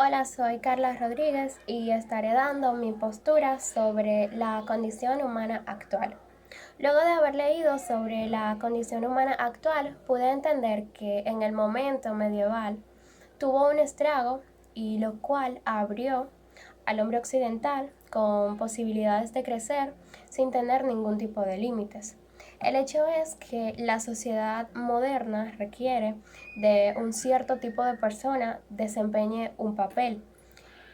Hola, soy Carla Rodríguez y estaré dando mi postura sobre la condición humana actual. Luego de haber leído sobre la condición humana actual, pude entender que en el momento medieval tuvo un estrago y lo cual abrió al hombre occidental con posibilidades de crecer sin tener ningún tipo de límites. El hecho es que la sociedad moderna requiere de un cierto tipo de persona desempeñe un papel.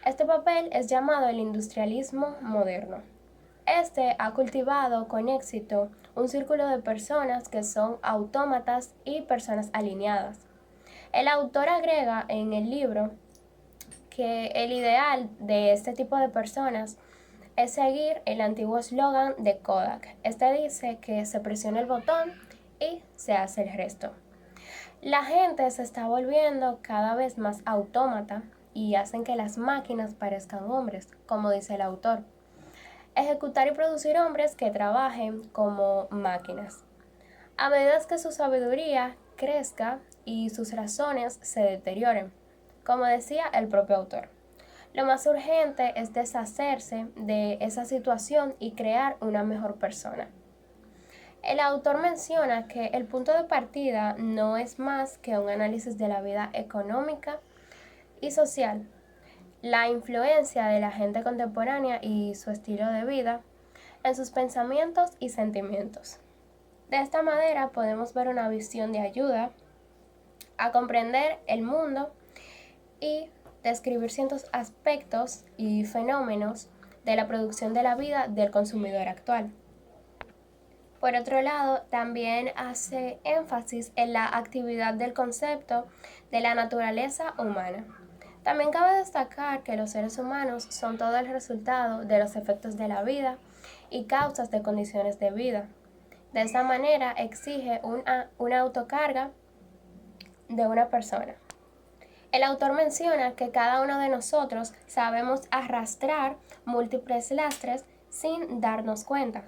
Este papel es llamado el industrialismo moderno. Este ha cultivado con éxito un círculo de personas que son autómatas y personas alineadas. El autor agrega en el libro que el ideal de este tipo de personas es seguir el antiguo eslogan de Kodak. Este dice que se presiona el botón y se hace el resto. La gente se está volviendo cada vez más autómata y hacen que las máquinas parezcan hombres, como dice el autor. Ejecutar y producir hombres que trabajen como máquinas. A medida que su sabiduría crezca y sus razones se deterioren, como decía el propio autor. Lo más urgente es deshacerse de esa situación y crear una mejor persona. El autor menciona que el punto de partida no es más que un análisis de la vida económica y social, la influencia de la gente contemporánea y su estilo de vida en sus pensamientos y sentimientos. De esta manera podemos ver una visión de ayuda a comprender el mundo y describir ciertos aspectos y fenómenos de la producción de la vida del consumidor actual. Por otro lado, también hace énfasis en la actividad del concepto de la naturaleza humana. También cabe destacar que los seres humanos son todo el resultado de los efectos de la vida y causas de condiciones de vida. De esa manera exige una autocarga de una persona. El autor menciona que cada uno de nosotros sabemos arrastrar múltiples lastres sin darnos cuenta.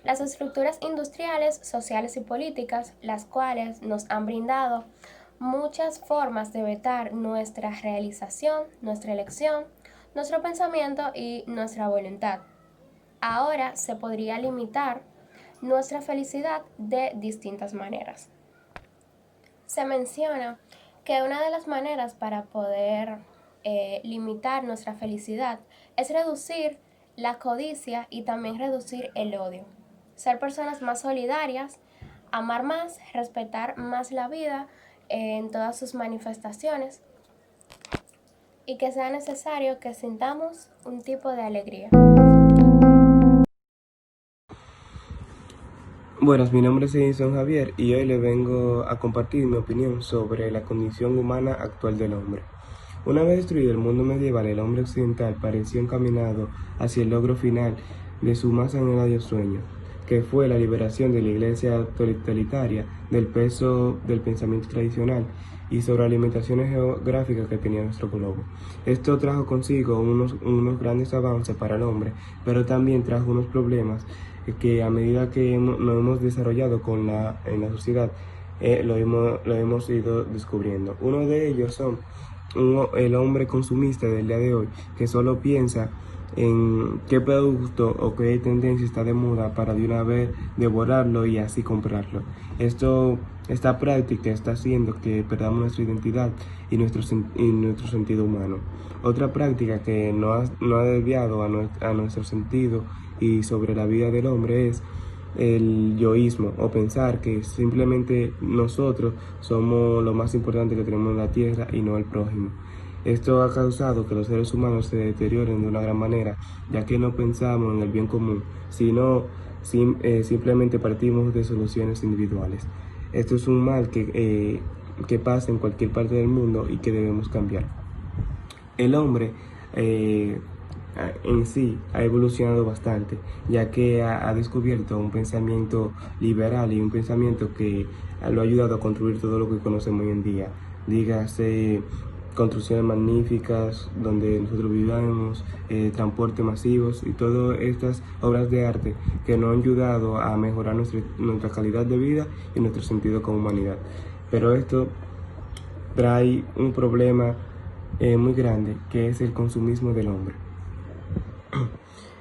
Las estructuras industriales, sociales y políticas, las cuales nos han brindado muchas formas de vetar nuestra realización, nuestra elección, nuestro pensamiento y nuestra voluntad. Ahora se podría limitar nuestra felicidad de distintas maneras. Se menciona que una de las maneras para poder limitar nuestra felicidad es reducir la codicia y también reducir el odio. Ser personas más solidarias, amar más, respetar más la vida en todas sus manifestaciones y que sea necesario que sintamos un tipo de alegría. Buenas, mi nombre es Edison Javier y hoy le vengo a compartir mi opinión sobre la condición humana actual del hombre. Una vez destruido el mundo medieval, el hombre occidental pareció encaminado hacia el logro final de su más anhelado sueño, que fue la liberación de la iglesia totalitaria del peso del pensamiento tradicional y sobre alimentaciones geográficas que tenía nuestro globo. Esto trajo consigo unos grandes avances para el hombre, pero también trajo unos problemas que a medida que nos hemos desarrollado en la sociedad, lo hemos ido descubriendo. Uno de ellos son el hombre consumista del día de hoy, que solo piensa en qué producto o qué tendencia está de moda para de una vez devorarlo y así comprarlo. Esta práctica está haciendo que perdamos nuestra identidad y nuestro sentido humano. Otra práctica que no ha desviado a nuestro sentido y sobre la vida del hombre es el yoísmo, o pensar que simplemente nosotros somos lo más importante que tenemos en la tierra y no el prójimo. Esto ha causado que los seres humanos se deterioren de una gran manera, ya que no pensamos en el bien común, sino simplemente partimos de soluciones individuales. Esto es un mal que pasa en cualquier parte del mundo y que debemos cambiar. El hombre en sí ha evolucionado bastante, ya que ha descubierto un pensamiento liberal y un pensamiento que lo ha ayudado a construir todo lo que conocemos hoy en día. Dígase construcciones magníficas donde nosotros vivamos, transportes masivos y todas estas obras de arte que nos han ayudado a mejorar nuestra calidad de vida y nuestro sentido como humanidad. Pero esto trae un problema muy grande, que es el consumismo del hombre.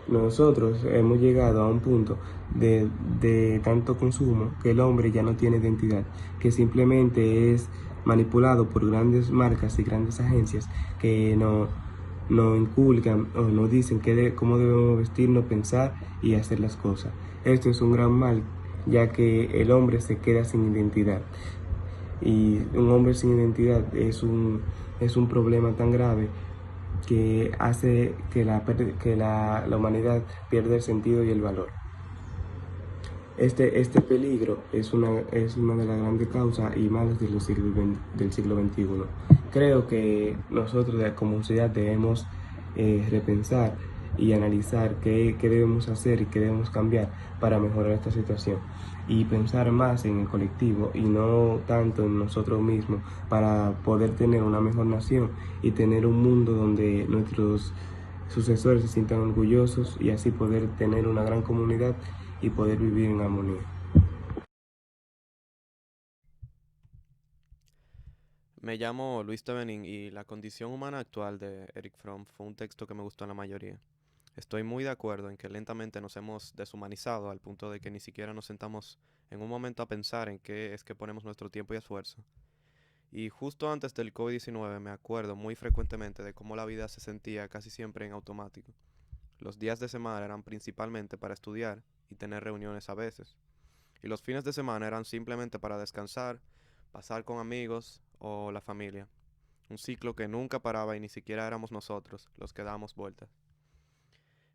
Nosotros hemos llegado a un punto de tanto consumo que el hombre ya no tiene identidad, que simplemente es manipulado por grandes marcas y grandes agencias que nos inculcan o nos dicen cómo debemos vestirnos, pensar y hacer las cosas. Esto es un gran mal, ya que el hombre se queda sin identidad. Y un hombre sin identidad es un problema tan grave que hace que la humanidad pierda el sentido y el valor. Este peligro es una de las grandes causas y males del siglo XXI. Creo que nosotros como sociedad debemos repensar y analizar qué debemos hacer y qué debemos cambiar para mejorar esta situación y pensar más en el colectivo y no tanto en nosotros mismos para poder tener una mejor nación y tener un mundo donde nuestros sucesores se sientan orgullosos y así poder tener una gran comunidad y poder vivir en armonía. Me llamo Luis Tevenin y La condición humana actual de Eric Fromm fue un texto que me gustó en la mayoría. Estoy muy de acuerdo en que lentamente nos hemos deshumanizado al punto de que ni siquiera nos sentamos en un momento a pensar en qué es que ponemos nuestro tiempo y esfuerzo. Y justo antes del COVID-19 me acuerdo muy frecuentemente de cómo la vida se sentía casi siempre en automático. Los días de semana eran principalmente para estudiar y tener reuniones a veces. Y los fines de semana eran simplemente para descansar, pasar con amigos o la familia. Un ciclo que nunca paraba y ni siquiera éramos nosotros los que dábamos vueltas.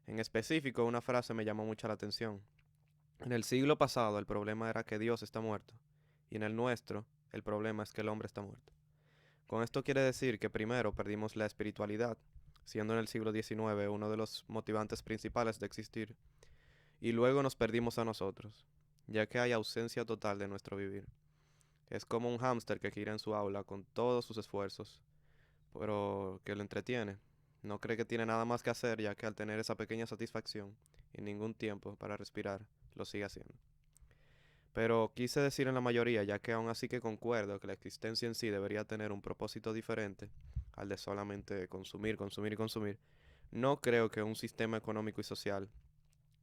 En específico, una frase me llamó mucho la atención. En el siglo pasado el problema era que Dios está muerto, y en el nuestro el problema es que el hombre está muerto. Con esto quiere decir que primero perdimos la espiritualidad, siendo en el siglo XIX uno de los motivantes principales de existir, y luego nos perdimos a nosotros, ya que hay ausencia total de nuestro vivir. Es como un hámster que gira en su aula con todos sus esfuerzos, pero que lo entretiene. No cree que tiene nada más que hacer, ya que al tener esa pequeña satisfacción y ningún tiempo para respirar, lo sigue haciendo. Pero quise decir en la mayoría, ya que aún así que concuerdo que la existencia en sí debería tener un propósito diferente al de solamente consumir, consumir y consumir, no creo que un sistema económico y social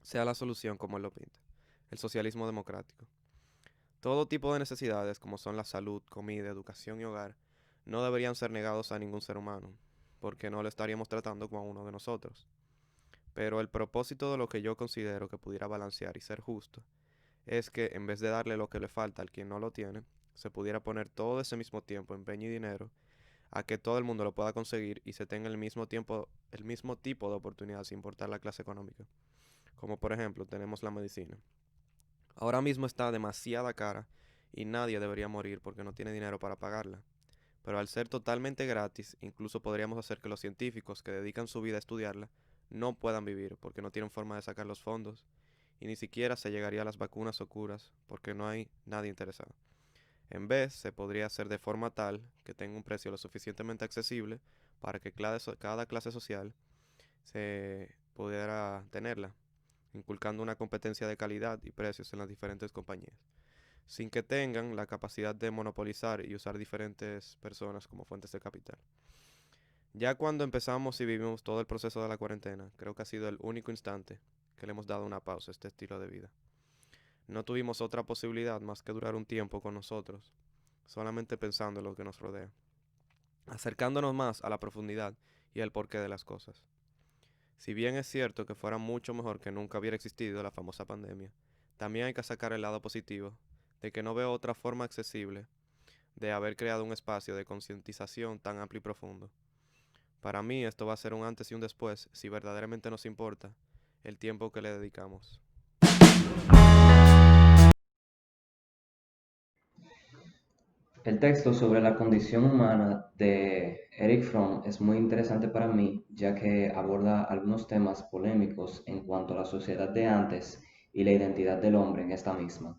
sea la solución como él lo pinta, el socialismo democrático. Todo tipo de necesidades, como son la salud, comida, educación y hogar, no deberían ser negados a ningún ser humano, porque no lo estaríamos tratando como a uno de nosotros. Pero el propósito de lo que yo considero que pudiera balancear y ser justo es que en vez de darle lo que le falta al quien no lo tiene, se pudiera poner todo ese mismo tiempo, empeño y dinero a que todo el mundo lo pueda conseguir y se tenga el mismo tiempo, el mismo tipo de oportunidad sin importar la clase económica. Como por ejemplo tenemos la medicina. Ahora mismo está demasiada cara y nadie debería morir porque no tiene dinero para pagarla. Pero al ser totalmente gratis, incluso podríamos hacer que los científicos que dedican su vida a estudiarla no puedan vivir porque no tienen forma de sacar los fondos y ni siquiera se llegaría a las vacunas o curas porque no hay nadie interesado. En vez, se podría hacer de forma tal que tenga un precio lo suficientemente accesible para que cada clase social se pudiera tenerla, inculcando una competencia de calidad y precios en las diferentes compañías, sin que tengan la capacidad de monopolizar y usar diferentes personas como fuentes de capital. Ya cuando empezamos y vivimos todo el proceso de la cuarentena, creo que ha sido el único instante que le hemos dado una pausa a este estilo de vida. No tuvimos otra posibilidad más que durar un tiempo con nosotros, solamente pensando en lo que nos rodea, acercándonos más a la profundidad y al porqué de las cosas. Si bien es cierto que fuera mucho mejor que nunca hubiera existido la famosa pandemia, también hay que sacar el lado positivo de que no veo otra forma accesible de haber creado un espacio de concientización tan amplio y profundo. Para mí esto va a ser un antes y un después si verdaderamente nos importa el tiempo que le dedicamos. El texto sobre la condición humana de Eric Fromm es muy interesante para mí, ya que aborda algunos temas polémicos en cuanto a la sociedad de antes y la identidad del hombre en esta misma.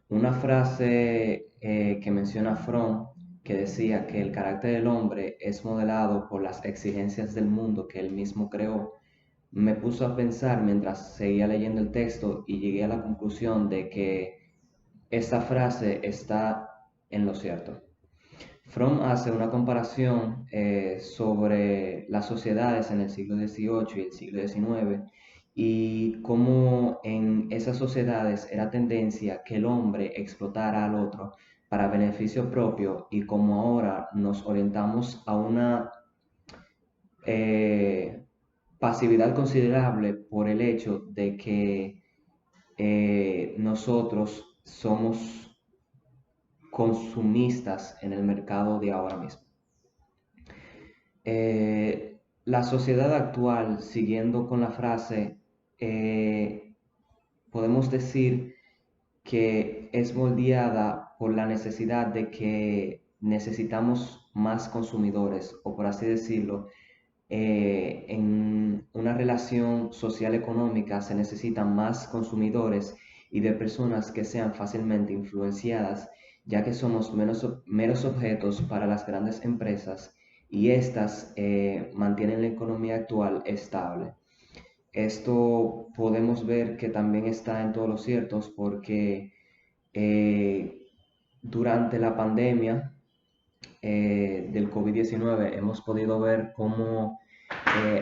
Una frase que menciona Fromm, que decía que el carácter del hombre es modelado por las exigencias del mundo que él mismo creó, me puso a pensar mientras seguía leyendo el texto y llegué a la conclusión de que esta frase está en lo cierto. Fromm hace una comparación sobre las sociedades en el siglo XVIII y el siglo XIX y cómo en esas sociedades era tendencia que el hombre explotara al otro para beneficio propio y cómo ahora nos orientamos a una eh, pasividad considerable por el hecho de que nosotros somos consumistas en el mercado de ahora mismo. La sociedad actual, siguiendo con la frase, podemos decir que es moldeada por la necesidad de que necesitamos más consumidores, o por así decirlo, en una relación social económica se necesitan más consumidores y de personas que sean fácilmente influenciadas, ya que somos meros objetos para las grandes empresas y éstas mantienen la economía actual estable. Esto podemos ver que también está en todos los ciertos porque eh, durante la pandemia del COVID-19 hemos podido ver cómo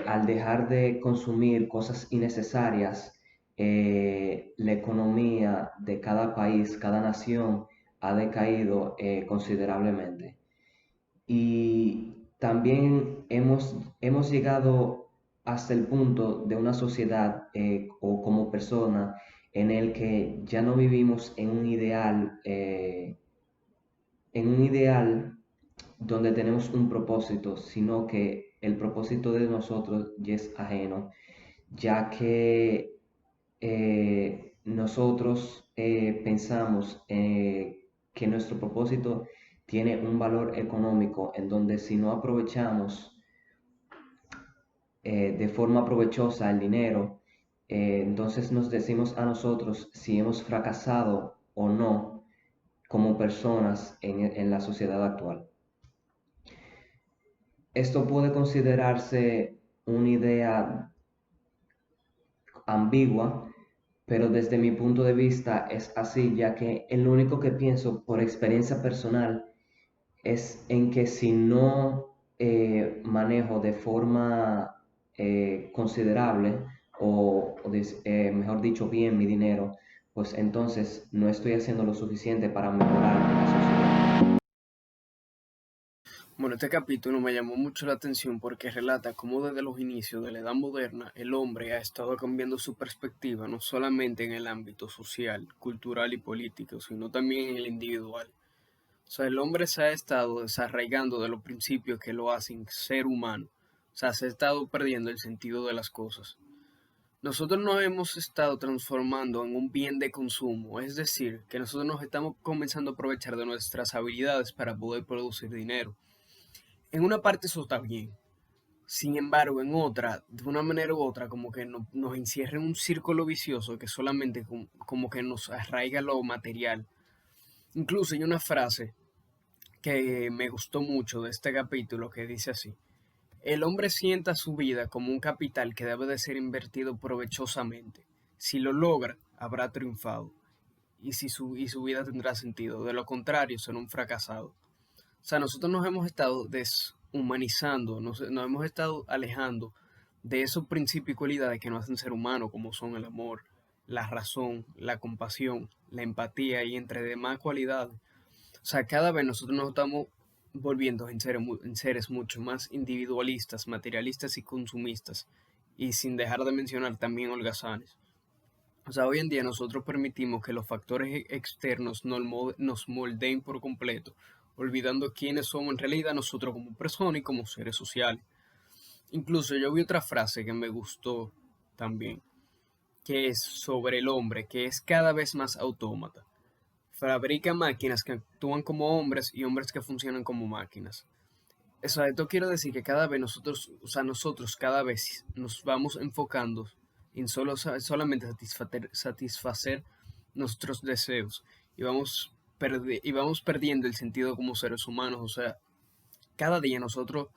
al dejar de consumir cosas innecesarias, la economía de cada país, cada nación ha decaído considerablemente. Y también hemos llegado hasta el punto de una sociedad o como persona en el que ya no vivimos en un ideal donde tenemos un propósito, sino que el propósito de nosotros ya es ajeno, ya que nosotros pensamos que nuestro propósito tiene un valor económico en donde si no aprovechamos de forma provechosa el dinero, entonces nos decimos a nosotros si hemos fracasado o no como personas en la sociedad actual. Esto puede considerarse una idea ambigua, pero desde mi punto de vista es así, ya que el único que pienso por experiencia personal es en que si no manejo de forma considerable mejor dicho bien mi dinero, pues entonces no estoy haciendo lo suficiente para mejorar la sociedad. Bueno, este capítulo me llamó mucho la atención porque relata cómo desde los inicios de la Edad Moderna el hombre ha estado cambiando su perspectiva no solamente en el ámbito social, cultural y político, sino también en el individual. O sea, el hombre se ha estado desarraigando de los principios que lo hacen ser humano. O sea, se ha estado perdiendo el sentido de las cosas. Nosotros nos hemos estado transformando en un bien de consumo, es decir, que nosotros nos estamos comenzando a aprovechar de nuestras habilidades para poder producir dinero. En una parte eso está bien. Sin embargo, en otra, de una manera u otra, como que nos encierra en un círculo vicioso que solamente como que nos arraiga lo material. Incluso hay una frase que me gustó mucho de este capítulo que dice así: el hombre sienta su vida como un capital que debe de ser invertido provechosamente. Si lo logra, habrá triunfado y su vida tendrá sentido. De lo contrario, será un fracasado. O sea, nosotros nos hemos estado deshumanizando, nos hemos estado alejando de esos principios y cualidades que nos hacen ser humanos, como son el amor, la razón, la compasión, la empatía y entre demás cualidades. O sea, cada vez nosotros nos estamos volviendo en seres mucho más individualistas, materialistas y consumistas, y sin dejar de mencionar también holgazanes. O sea, hoy en día nosotros permitimos que los factores externos nos moldeen por completo, olvidando quiénes somos en realidad nosotros como personas y como seres sociales. Incluso yo vi otra frase que me gustó también, que es sobre el hombre, que es cada vez más autómata. Fabrica máquinas que actúan como hombres y hombres que funcionan como máquinas. Eso, esto quiere decir que cada vez nosotros cada vez nos vamos enfocando en solamente satisfacer nuestros deseos y y vamos perdiendo el sentido como seres humanos. O sea, cada día nosotros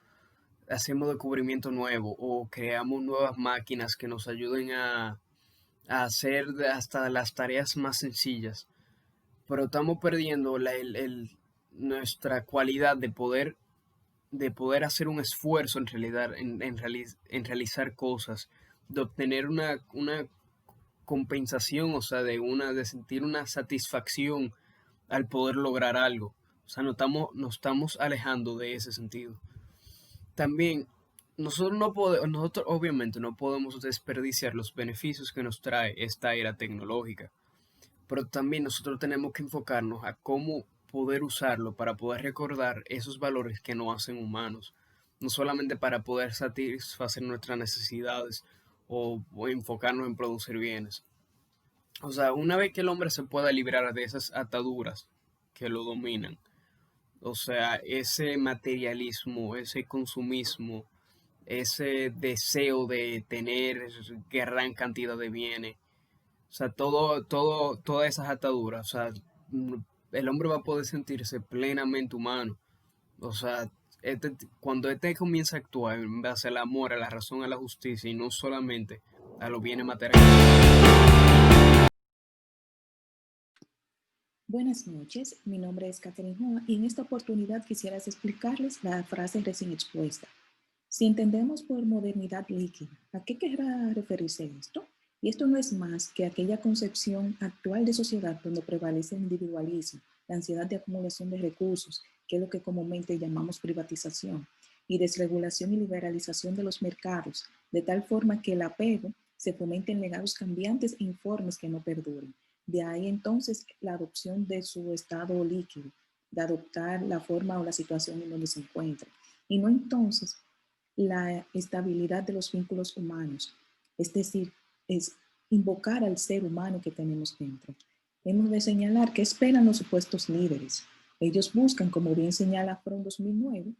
hacemos descubrimiento nuevo o creamos nuevas máquinas que nos ayuden a hacer hasta las tareas más sencillas, pero estamos perdiendo nuestra cualidad de poder hacer un esfuerzo en realidad, en realizar cosas, de obtener una compensación, o sea, de sentir una satisfacción al poder lograr algo. O sea, nos estamos alejando de ese sentido. También, nosotros obviamente no podemos desperdiciar los beneficios que nos trae esta era tecnológica, pero también nosotros tenemos que enfocarnos a cómo poder usarlo para poder recordar esos valores que nos hacen humanos, no solamente para poder satisfacer nuestras necesidades o enfocarnos en producir bienes. O sea, una vez que el hombre se pueda liberar de esas ataduras que lo dominan, o sea, ese materialismo, ese consumismo, ese deseo de tener gran cantidad de bienes, o sea, todas esas ataduras, o sea, el hombre va a poder sentirse plenamente humano. O sea, cuando comienza a actuar en base al amor, a la razón, a la justicia y no solamente a los bienes materiales. Buenas noches, mi nombre es Catherine Hoa y en esta oportunidad quisiera explicarles la frase recién expuesta. Si entendemos por modernidad líquida, ¿a qué querrá referirse esto? Y esto no es más que aquella concepción actual de sociedad donde prevalece el individualismo, la ansiedad de acumulación de recursos, que es lo que comúnmente llamamos privatización, y desregulación y liberalización de los mercados, de tal forma que el apego se fomenta en legados cambiantes e informes que no perduren. De ahí entonces la adopción de su estado líquido, de adoptar la forma o la situación en donde se encuentra. Y no entonces la estabilidad de los vínculos humanos, es decir, es invocar al ser humano que tenemos dentro. Hemos de señalar que esperan los supuestos líderes. Ellos buscan, como bien señala Fromm 2009,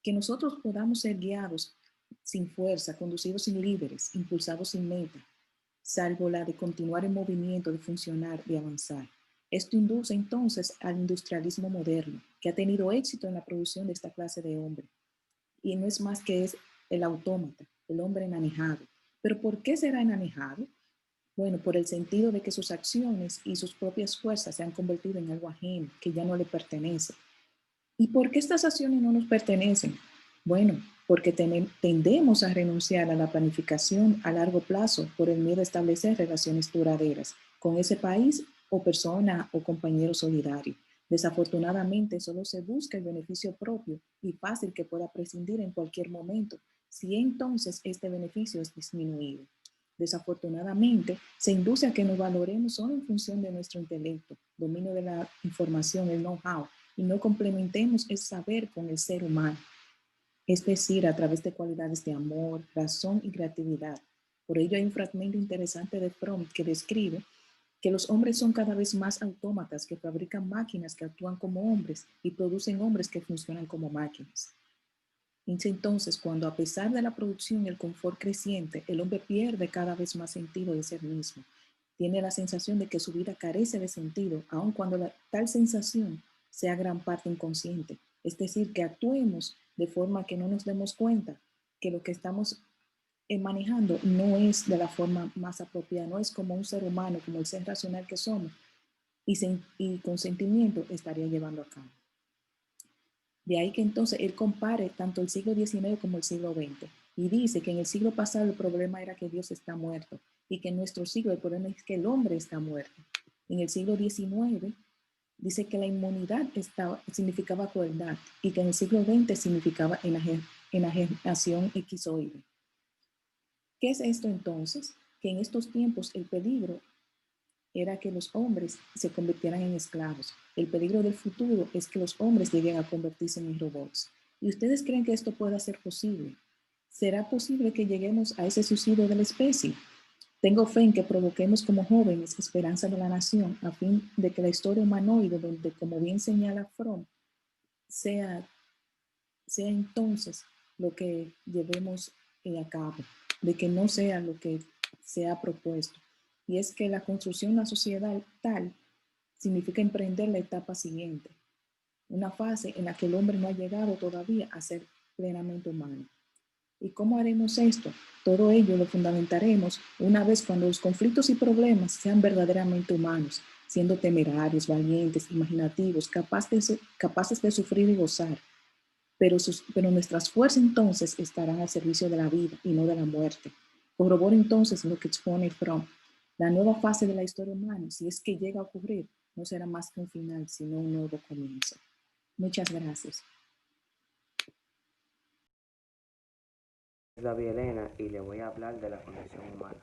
que nosotros podamos ser guiados sin fuerza, conducidos sin líderes, impulsados sin meta, salvo la de continuar en movimiento, de funcionar, de avanzar. Esto induce entonces al industrialismo moderno, que ha tenido éxito en la producción de esta clase de hombre. Y no es más que es el autómata, el hombre enanejado. ¿Pero por qué será enanejado? Bueno, por el sentido de que sus acciones y sus propias fuerzas se han convertido en algo ajeno, que ya no le pertenece. ¿Y por qué estas acciones no nos pertenecen? Bueno, porque tendemos a renunciar a la planificación a largo plazo por el miedo a establecer relaciones duraderas con ese país o persona o compañero solidario. Desafortunadamente, solo se busca el beneficio propio y fácil que pueda prescindir en cualquier momento, si entonces este beneficio es disminuido. Desafortunadamente, se induce a que nos valoremos solo en función de nuestro intelecto, dominio de la información, el know-how, y no complementemos el saber con el ser humano, es decir, a través de cualidades de amor, razón y creatividad. Por ello hay un fragmento interesante de Fromm que describe que los hombres son cada vez más autómatas que fabrican máquinas que actúan como hombres y producen hombres que funcionan como máquinas. Entonces, cuando a pesar de la producción y el confort creciente, el hombre pierde cada vez más sentido de ser mismo, tiene la sensación de que su vida carece de sentido, aun cuando tal sensación sea gran parte inconsciente. Es decir, que actuemos de forma que no nos demos cuenta que lo que estamos manejando no es de la forma más apropiada, no es como un ser humano, como el ser racional que somos, y con sentimiento estaría llevando a cabo. De ahí que entonces él compare tanto el siglo XIX como el siglo XX y dice que en el siglo pasado el problema era que Dios está muerto y que en nuestro siglo el problema es que el hombre está muerto. En el siglo XIX dice que la inmunidad significaba crueldad y que en el siglo XX significaba enajenación equizoide. ¿Qué es esto entonces? Que en estos tiempos el peligro era que los hombres se convirtieran en esclavos. El peligro del futuro es que los hombres lleguen a convertirse en robots. ¿Y ustedes creen que esto pueda ser posible? ¿Será posible que lleguemos a ese suicidio de la especie? Tengo fe en que provoquemos como jóvenes esperanza de la nación a fin de que la historia humanoide, donde, como bien señala Fromm, sea entonces lo que llevemos a cabo, de que no sea lo que se ha propuesto. Y es que la construcción de una sociedad tal significa emprender la etapa siguiente, una fase en la que el hombre no ha llegado todavía a ser plenamente humano. ¿Y cómo haremos esto? Todo ello lo fundamentaremos una vez cuando los conflictos y problemas sean verdaderamente humanos, siendo temerarios, valientes, imaginativos, capaces de sufrir y gozar. Pero nuestras fuerzas entonces estarán al servicio de la vida y no de la muerte. Corrobora entonces lo que expone Fromm. La nueva fase de la historia humana, si es que llega a ocurrir, no será más que un final, sino un nuevo comienzo. Muchas gracias. Soy David Elena y le voy a hablar de la condición humana.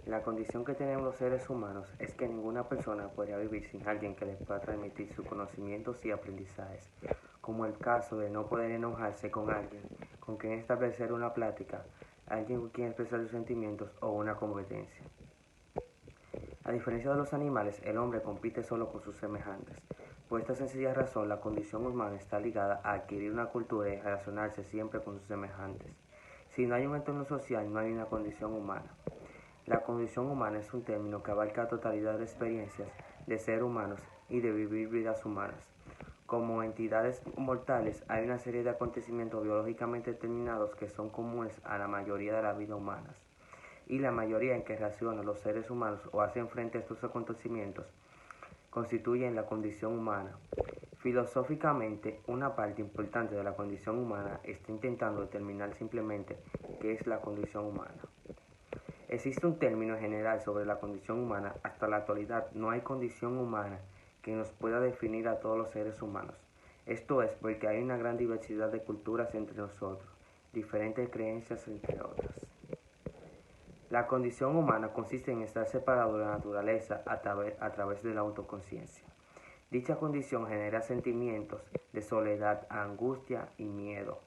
La condición que tenemos los seres humanos es que ninguna persona podría vivir sin alguien que le pueda transmitir sus conocimientos y aprendizajes, como el caso de no poder enojarse con alguien, con quien establecer una plática, alguien con quien expresar sus sentimientos o una competencia. A diferencia de los animales, el hombre compite solo con sus semejantes. Por esta sencilla razón, la condición humana está ligada a adquirir una cultura y relacionarse siempre con sus semejantes. Si no hay un entorno social, no hay una condición humana. La condición humana es un término que abarca la totalidad de experiencias de ser humanos y de vivir vidas humanas. Como entidades mortales, hay una serie de acontecimientos biológicamente determinados que son comunes a la mayoría de las vidas humanas. Y la mayoría en que reaccionan los seres humanos o hacen frente a estos acontecimientos constituyen la condición humana. Filosóficamente, una parte importante de la condición humana está intentando determinar simplemente qué es la condición humana. Existe un término general sobre la condición humana. Hasta la actualidad no hay condición humana que nos pueda definir a todos los seres humanos. Esto es porque hay una gran diversidad de culturas entre nosotros, diferentes creencias entre otras. La condición humana consiste en estar separado de la naturaleza a través de la autoconciencia. Dicha condición genera sentimientos de soledad, angustia y miedo.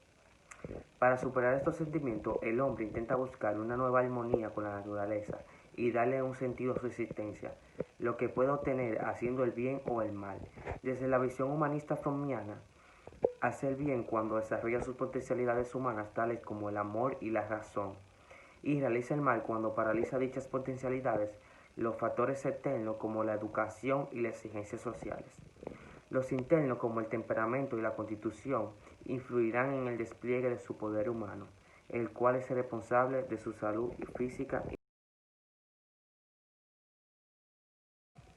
Para superar estos sentimientos, el hombre intenta buscar una nueva armonía con la naturaleza y darle un sentido a su existencia, lo que puede obtener haciendo el bien o el mal. Desde la visión humanista frommiana, hace el bien cuando desarrolla sus potencialidades humanas tales como el amor y la razón, y realiza el mal cuando paraliza dichas potencialidades, los factores externos como la educación y las exigencias sociales. Los internos como el temperamento y la constitución influirán en el despliegue de su poder humano, el cual es el responsable de su salud física.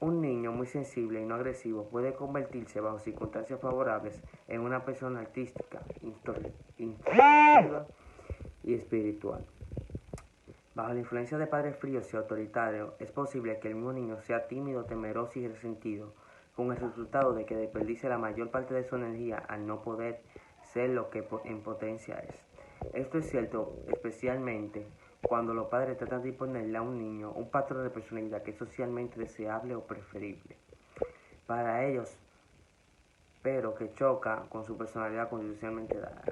Un niño muy sensible y no agresivo puede convertirse bajo circunstancias favorables en una persona artística, introspectiva y espiritual. Bajo la influencia de padres fríos y autoritarios, es posible que el mismo niño sea tímido, temeroso y resentido, con el resultado de que desperdicie la mayor parte de su energía al no poder ser lo que en potencia es. Esto es cierto especialmente cuando los padres tratan de imponerle a un niño un patrón de personalidad que es socialmente deseable o preferible para ellos, pero que choca con su personalidad constitucionalmente dada.